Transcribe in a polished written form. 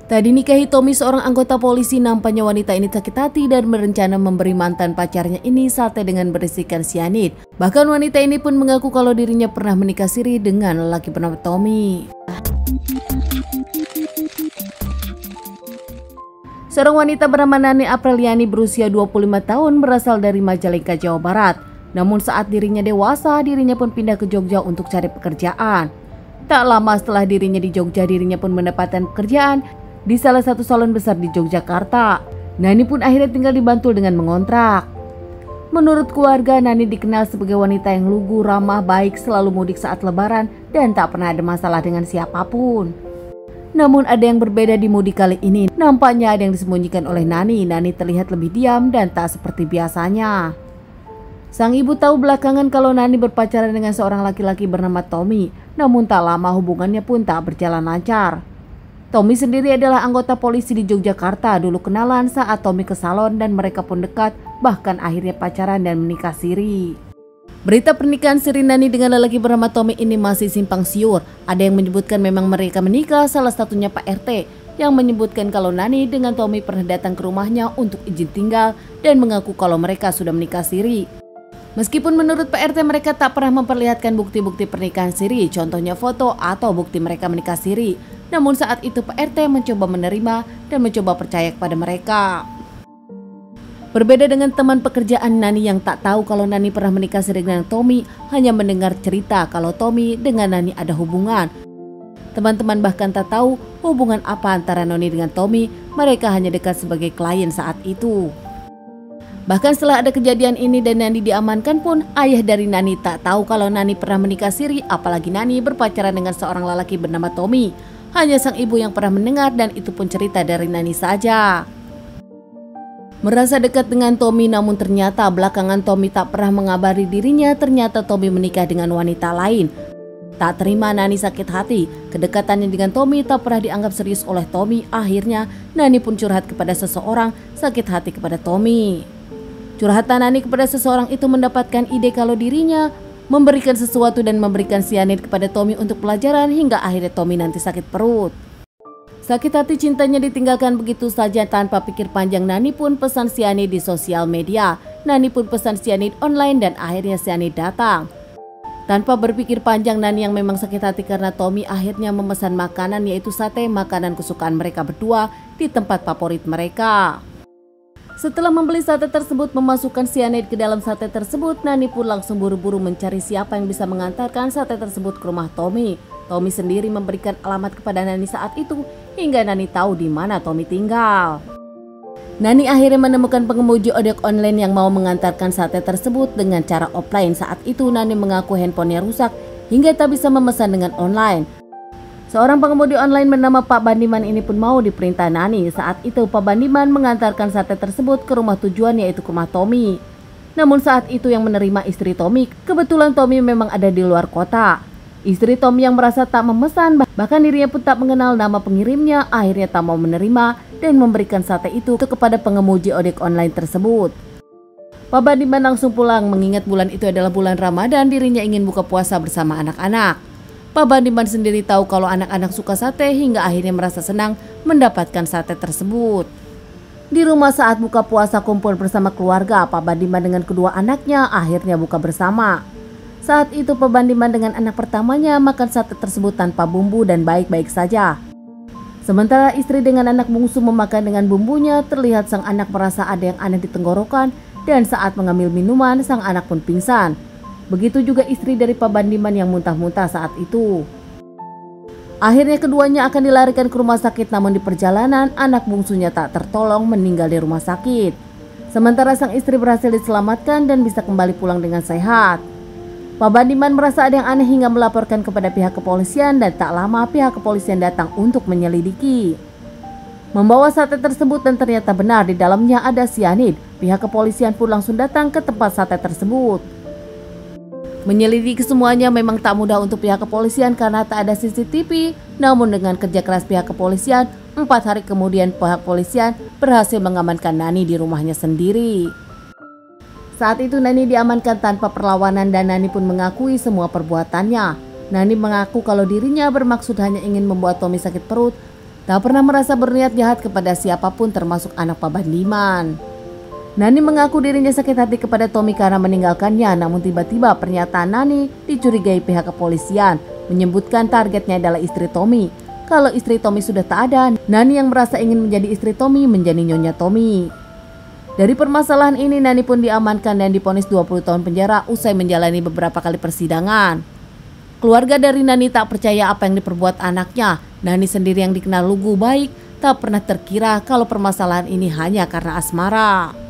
Tak dinikahi Tommy, seorang anggota polisi, nampaknya wanita ini sakit hati dan berencana memberi mantan pacarnya ini sate dengan berisikan sianid. Bahkan wanita ini pun mengaku kalau dirinya pernah menikah siri dengan lelaki bernama Tommy. Seorang wanita bernama Nani Apriliani berusia 25 tahun berasal dari Majalengka, Jawa Barat. Namun saat dirinya dewasa, dirinya pun pindah ke Jogja untuk cari pekerjaan. Tak lama setelah dirinya di Jogja, dirinya pun mendapatkan pekerjaan di salah satu salon besar di Yogyakarta. Nani pun akhirnya tinggal di Bantul dengan mengontrak. Menurut keluarga, Nani dikenal sebagai wanita yang lugu, ramah, baik, selalu mudik saat lebaran, dan tak pernah ada masalah dengan siapapun. Namun ada yang berbeda di mudik kali ini. Nampaknya ada yang disembunyikan oleh Nani. Nani terlihat lebih diam dan tak seperti biasanya. Sang ibu tahu belakangan kalau Nani berpacaran dengan seorang laki-laki bernama Tommy. Namun tak lama hubungannya pun tak berjalan lancar. Tommy sendiri adalah anggota polisi di Yogyakarta. Dulu kenalan saat Tommy ke salon dan mereka pun dekat, bahkan akhirnya pacaran dan menikah siri. Berita pernikahan siri Nani dengan lelaki bernama Tommy ini masih simpang siur. Ada yang menyebutkan memang mereka menikah, salah satunya Pak RT yang menyebutkan kalau Nani dengan Tommy pernah datang ke rumahnya untuk izin tinggal dan mengaku kalau mereka sudah menikah siri. Meskipun menurut Pak RT mereka tak pernah memperlihatkan bukti-bukti pernikahan siri, contohnya foto atau bukti mereka menikah siri. Namun saat itu Pak RT mencoba menerima dan mencoba percaya kepada mereka. Berbeda dengan teman pekerjaan Nani yang tak tahu kalau Nani pernah menikah siri dengan Tommy, hanya mendengar cerita kalau Tommy dengan Nani ada hubungan. Teman-teman bahkan tak tahu hubungan apa antara Nani dengan Tommy, mereka hanya dekat sebagai klien saat itu. Bahkan setelah ada kejadian ini dan Nani diamankan pun, ayah dari Nani tak tahu kalau Nani pernah menikah siri, apalagi Nani berpacaran dengan seorang lelaki bernama Tommy. Hanya sang ibu yang pernah mendengar dan itu pun cerita dari Nani saja. Merasa dekat dengan Tommy, namun ternyata belakangan Tommy tak pernah mengabari dirinya ternyata Tommy menikah dengan wanita lain. Tak terima Nani sakit hati, kedekatannya dengan Tommy tak pernah dianggap serius oleh Tommy. Akhirnya Nani pun curhat kepada seseorang, sakit hati kepada Tommy. Curhatan Nani kepada seseorang itu mendapatkan ide kalau dirinya memberikan sesuatu dan memberikan sianid kepada Tommy untuk pelajaran hingga akhirnya Tommy nanti sakit perut. Sakit hati cintanya ditinggalkan begitu saja tanpa pikir panjang. Nani pun pesan sianid di sosial media. Nani pun pesan sianid online dan akhirnya sianid datang. Tanpa berpikir panjang, Nani yang memang sakit hati karena Tommy akhirnya memesan makanan yaitu sate, makanan kesukaan mereka berdua di tempat favorit mereka. Setelah membeli sate tersebut, memasukkan sianid ke dalam sate tersebut, Nani pun langsung buru-buru mencari siapa yang bisa mengantarkan sate tersebut ke rumah Tommy. Tommy sendiri memberikan alamat kepada Nani saat itu hingga Nani tahu di mana Tommy tinggal. Nani akhirnya menemukan pengemudi ojek online yang mau mengantarkan sate tersebut dengan cara offline. Saat itu Nani mengaku handphonenya rusak hingga tak bisa memesan dengan online. Seorang pengemudi online bernama Pak Bandiman ini pun mau diperintah Nani. Saat itu Pak Bandiman mengantarkan sate tersebut ke rumah tujuan yaitu ke rumah Tommy. Namun saat itu yang menerima istri Tommy, kebetulan Tommy memang ada di luar kota. Istri Tommy yang merasa tak memesan, bahkan dirinya pun tak mengenal nama pengirimnya, akhirnya tak mau menerima dan memberikan sate itu kepada pengemudi ojek online tersebut. Pak Bandiman langsung pulang mengingat bulan itu adalah bulan Ramadan, dirinya ingin buka puasa bersama anak-anak. Pak Bandiman sendiri tahu kalau anak-anak suka sate hingga akhirnya merasa senang mendapatkan sate tersebut. Di rumah saat buka puasa kumpul bersama keluarga, Pak Bandiman dengan kedua anaknya akhirnya buka bersama. Saat itu Pak Bandiman dengan anak pertamanya makan sate tersebut tanpa bumbu dan baik-baik saja. Sementara istri dengan anak bungsu memakan dengan bumbunya, terlihat sang anak merasa ada yang aneh di tenggorokan dan saat mengambil minuman sang anak pun pingsan. Begitu juga istri dari Pak Bandiman yang muntah-muntah saat itu. Akhirnya keduanya akan dilarikan ke rumah sakit, namun di perjalanan anak bungsunya tak tertolong meninggal di rumah sakit. Sementara sang istri berhasil diselamatkan dan bisa kembali pulang dengan sehat. Pak Bandiman merasa ada yang aneh hingga melaporkan kepada pihak kepolisian dan tak lama pihak kepolisian datang untuk menyelidiki. Membawa sate tersebut dan ternyata benar di dalamnya ada sianid. Pihak kepolisian pun langsung datang ke tempat sate tersebut. Menyelidiki semuanya memang tak mudah untuk pihak kepolisian karena tak ada CCTV. Namun dengan kerja keras pihak kepolisian, 4 hari kemudian pihak kepolisian berhasil mengamankan Nani di rumahnya sendiri. Saat itu Nani diamankan tanpa perlawanan dan Nani pun mengakui semua perbuatannya. Nani mengaku kalau dirinya bermaksud hanya ingin membuat Tommy sakit perut tak pernah merasa berniat jahat kepada siapapun termasuk anak Pak Bandiman. Nani mengaku dirinya sakit hati kepada Tommy karena meninggalkannya, namun tiba-tiba pernyataan Nani dicurigai pihak kepolisian, menyebutkan targetnya adalah istri Tommy. Kalau istri Tommy sudah tak ada, Nani yang merasa ingin menjadi istri Tommy menjadi nyonya Tommy. Dari permasalahan ini, Nani pun diamankan dan divonis 20 tahun penjara usai menjalani beberapa kali persidangan. Keluarga dari Nani tak percaya apa yang diperbuat anaknya. Nani sendiri yang dikenal lugu baik, tak pernah terkira kalau permasalahan ini hanya karena asmara.